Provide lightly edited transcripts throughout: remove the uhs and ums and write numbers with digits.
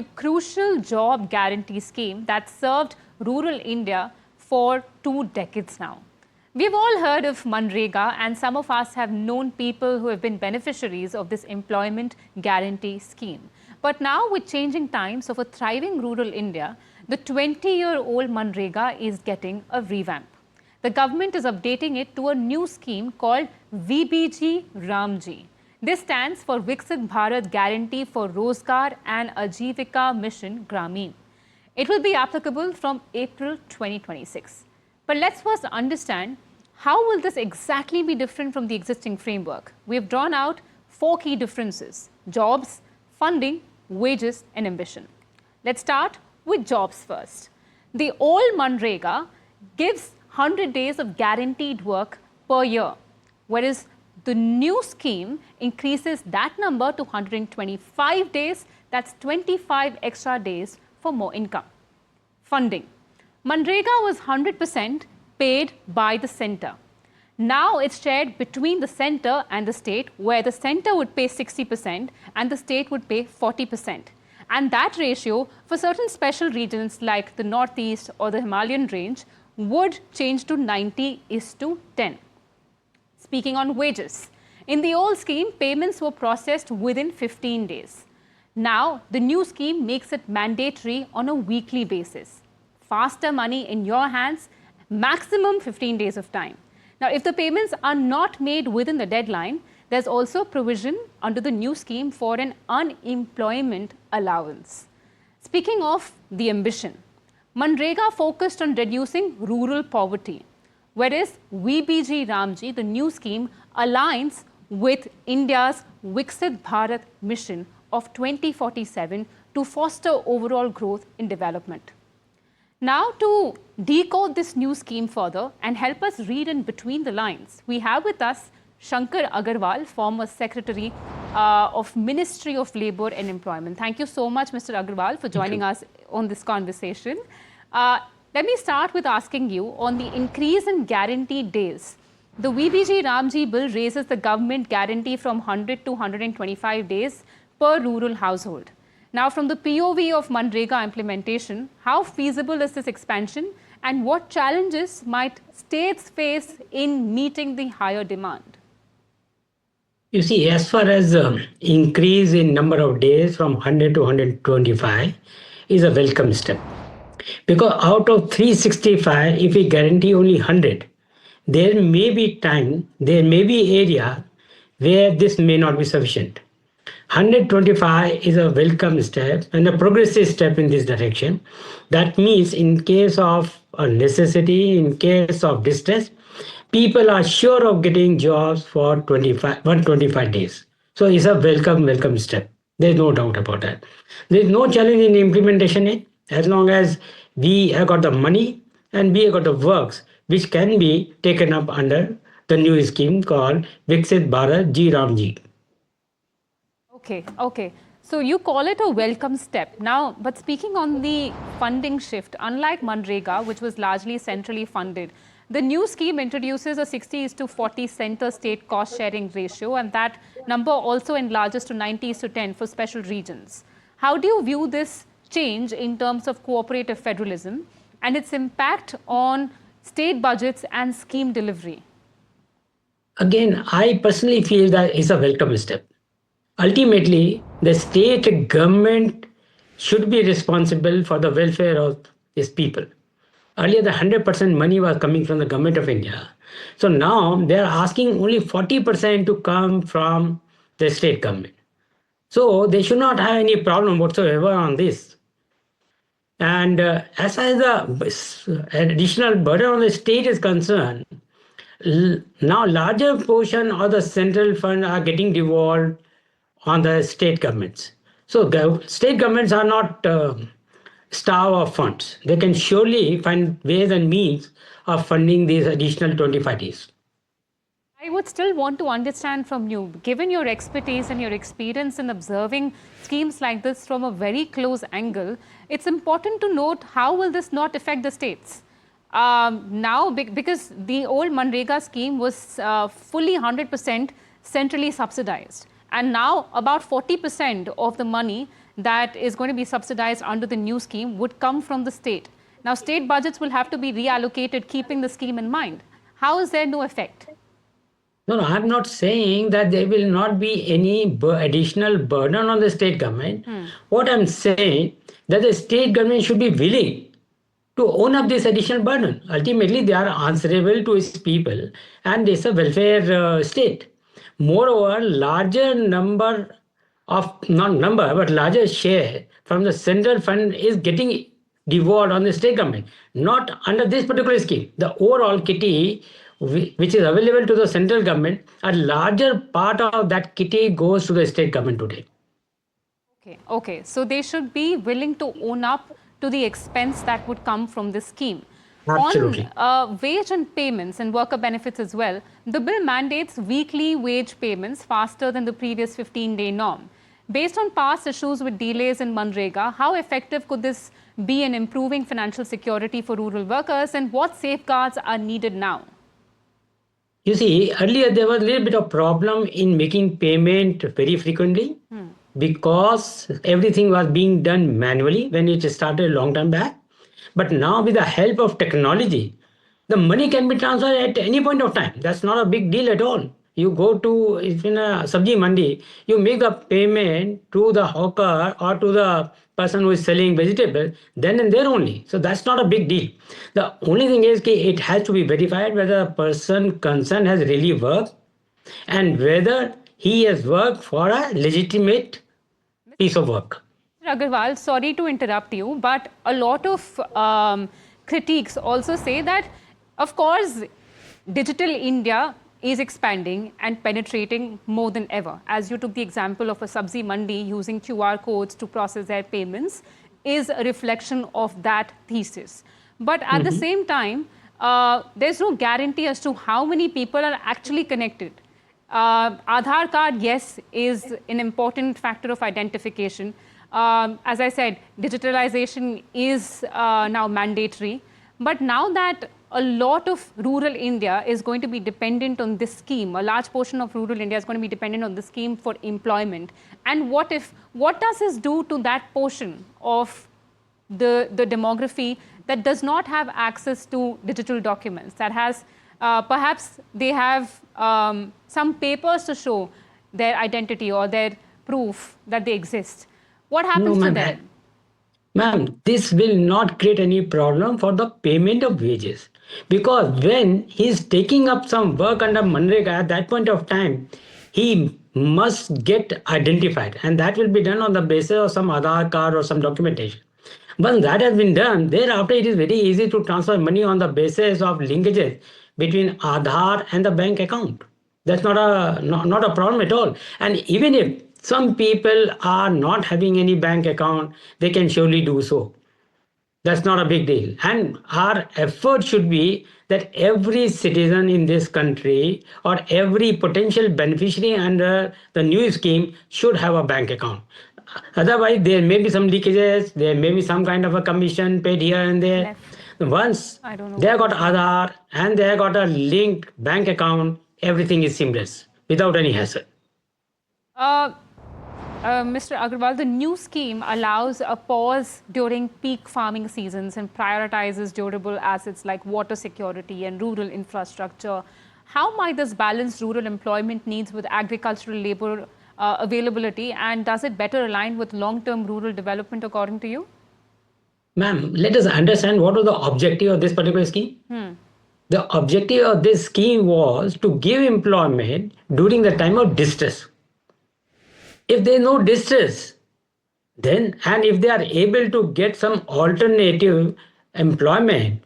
a crucial job guarantee scheme that served rural India for 2 decades now. We've all heard of MGNREGA, and some of us have known people who have been beneficiaries of this employment guarantee scheme. But now, with changing times of a thriving rural India, the 20-year-old MGNREGA is getting a revamp. The government is updating it to a new scheme called VBG Ramji. This stands for Viksit Bharat Guarantee for Rozgar and Ajivika Mission Gramin. It will be applicable from April 2026. But let's first understand, how will this exactly be different from the existing framework? We have drawn out 4 key differences: jobs, funding, wages and ambition. Let's start with jobs first. The old MGNREGA gives 100 days of guaranteed work per year, whereas the new scheme increases that number to 125 days. That's 25 extra days for more income. Funding. MGNREGA was 100% paid by the centre. Now it's shared between the centre and the state, where the centre would pay 60% and the state would pay 40%. And that ratio for certain special regions like the Northeast or the Himalayan range would change to 90:10. Speaking on wages, in the old scheme, payments were processed within 15 days. Now, the new scheme makes it mandatory on a weekly basis. Faster money in your hands, maximum 15 days of time. Now, if the payments are not made within the deadline, there's also provision under the new scheme for an unemployment allowance. Speaking of the ambition, MGNREGA focused on reducing rural poverty, whereas VBG Ramji, the new scheme, aligns with India's Viksit Bharat mission of 2047 to foster overall growth in development. Now, to decode this new scheme further and help us read in between the lines, we have with us Shankar Agarwal, former Secretary of Ministry of Labour and Employment. Thank you so much, Mr. Agarwal, for joining us on this conversation. Let me start with asking you on the increase in guaranteed days. The VBG Ramji bill raises the government guarantee from 100 to 125 days per rural household. Now, from the POV of MGNREGA implementation, how feasible is this expansion and what challenges might states face in meeting the higher demand? You see, as far as increase in number of days from 100 to 125 is a welcome step. Because out of 365, if we guarantee only 100, there may be area where this may not be sufficient. 125 is a welcome step and a progressive step in this direction. That means in case of a necessity, in case of distress, people are sure of getting jobs for 125 days. So it's a welcome step. There's no doubt about that. There's no challenge in implementation as long as we have got the money and we have got the works which can be taken up under the new scheme called Viksit Bharat Ji Ramji. Okay. So you call it a welcome step. Now, but speaking on the funding shift, unlike MGNREGA, which was largely centrally funded, the new scheme introduces a 60:40 center-state cost-sharing ratio, and that number also enlarges to 90:10 for special regions. How do you view this change in terms of cooperative federalism and its impact on state budgets and scheme delivery? Again, I personally feel that it's a welcome step. Ultimately, the state government should be responsible for the welfare of its people. Earlier, the 100% money was coming from the government of India. So now they are asking only 40% to come from the state government. So they should not have any problem whatsoever on this. And as far as the additional burden on the state is concerned, now larger portion of the central fund are getting devolved on the state governments. So state governments are not starved of funds. They can surely find ways and means of funding these additional 25 days. I would still want to understand from you, given your expertise and your experience in observing schemes like this from a very close angle, it's important to note how will this not affect the states? Now, because the old MGNREGA scheme was fully 100% centrally subsidized. And now about 40% of the money that is going to be subsidized under the new scheme would come from the state. Now, state budgets will have to be reallocated, keeping the scheme in mind. How is there no effect? No, I'm not saying that there will not be any additional burden on the state government. What I'm saying that the state government should be willing to own up this additional burden. Ultimately, they are answerable to its people, and it's a welfare state. Moreover, larger number of not number but larger share from the central fund is getting devolved on the state government, not under this particular scheme. The overall kitty which is available to the central government, a larger part of that kitty goes to the state government today. Okay. So they should be willing to own up to the expense that would come from this scheme. Absolutely. On wage and payments and worker benefits as well, the bill mandates weekly wage payments faster than the previous 15-day norm. Based on past issues with delays in MGNREGA, how effective could this be in improving financial security for rural workers, and what safeguards are needed now? You see, earlier there was a little bit of problem in making payment very frequently because everything was being done manually when it started a long time back. But now with the help of technology, the money can be transferred at any point of time. That's not a big deal at all. You go to, if in a sabji mandi, you make the payment to the hawker or to the person who is selling vegetables, then and there only. So that's not a big deal. The only thing is that it has to be verified whether the person concerned has really worked and whether he has worked for a legitimate piece of work. Agarwal, sorry to interrupt you, but a lot of critiques also say that, of course, digital India is expanding and penetrating more than ever. As you took the example of a sabzi mandi using QR codes to process their payments is a reflection of that thesis. But at the same time, there's no guarantee as to how many people are actually connected. Aadhaar card, yes, is an important factor of identification. As I said, digitalization is now mandatory. But now that a lot of rural India is going to be dependent on this scheme, a large portion of rural India is going to be dependent on the scheme for employment. And what does this do to that portion of the demography that does not have access to digital documents, that has, perhaps they have some papers to show their identity or their proof that they exist? What happens to them? Ma'am, this will not create any problem for the payment of wages because when he's taking up some work under MGNREGA at that point of time, he must get identified and that will be done on the basis of some Aadhaar card or some documentation. Once that has been done, thereafter it is very easy to transfer money on the basis of linkages between Aadhaar and the bank account. That's not a problem at all. And even if some people are not having any bank account, they can surely do so. That's not a big deal. And our effort should be that every citizen in this country or every potential beneficiary under the new scheme should have a bank account. Otherwise, there may be some leakages, there may be some kind of a commission paid here and there. Once they have got Aadhaar and they have got a linked bank account, everything is seamless without any hassle. Mr. Agarwal, the new scheme allows a pause during peak farming seasons and prioritizes durable assets like water security and rural infrastructure. How might this balance rural employment needs with agricultural labor availability, and does it better align with long-term rural development according to you? Ma'am, let us understand what was the objective of this particular scheme. The objective of this scheme was to give employment during the time of distress. If there is no distress, then, and if they are able to get some alternative employment,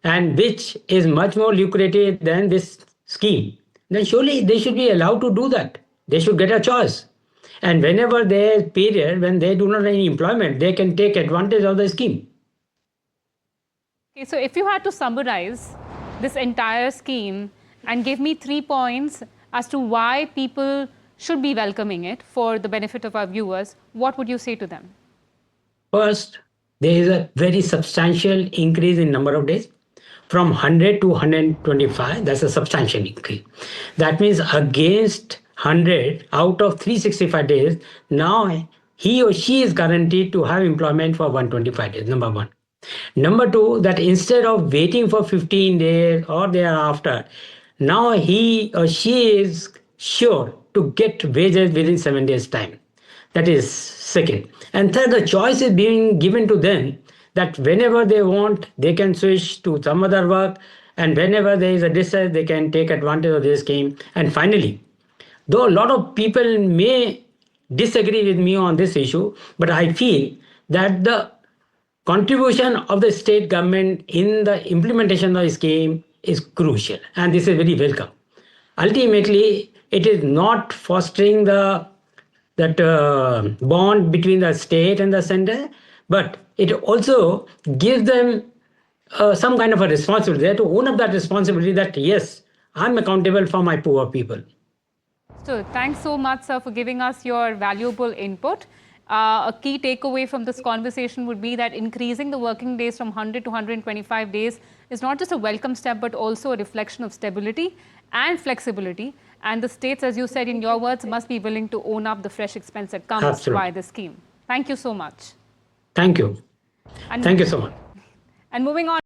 and which is much more lucrative than this scheme, then surely they should be allowed to do that. They should get a choice. And whenever there is period when they do not have any employment, they can take advantage of the scheme. Okay, so if you had to summarize this entire scheme and give me 3 points as to why people should be welcoming it for the benefit of our viewers, what would you say to them? First, there is a very substantial increase in number of days from 100 to 125. That's a substantial increase. That means against 100 out of 365 days, now he or she is guaranteed to have employment for 125 days, number one. Number two, that instead of waiting for 15 days or thereafter, now he or she is sure to get wages within 7 days' time. That is second. And third, the choice is being given to them that whenever they want, they can switch to some other work. And whenever there is a distress, they can take advantage of this scheme. And finally, though a lot of people may disagree with me on this issue, but I feel that the contribution of the state government in the implementation of the scheme is crucial, and this is very welcome. Ultimately, it is not fostering that bond between the state and the center, but it also gives them some kind of a responsibility. They have to own up that responsibility that yes, I'm accountable for my poor people. So thanks so much, sir, for giving us your valuable input. A key takeaway from this conversation would be that increasing the working days from 100 to 125 days is not just a welcome step, but also a reflection of stability and flexibility. And the states, as you said in your words, must be willing to own up the fresh expense that comes Absolutely. by the scheme. Thank you so much. Thank you. And Thank you so much. And moving on.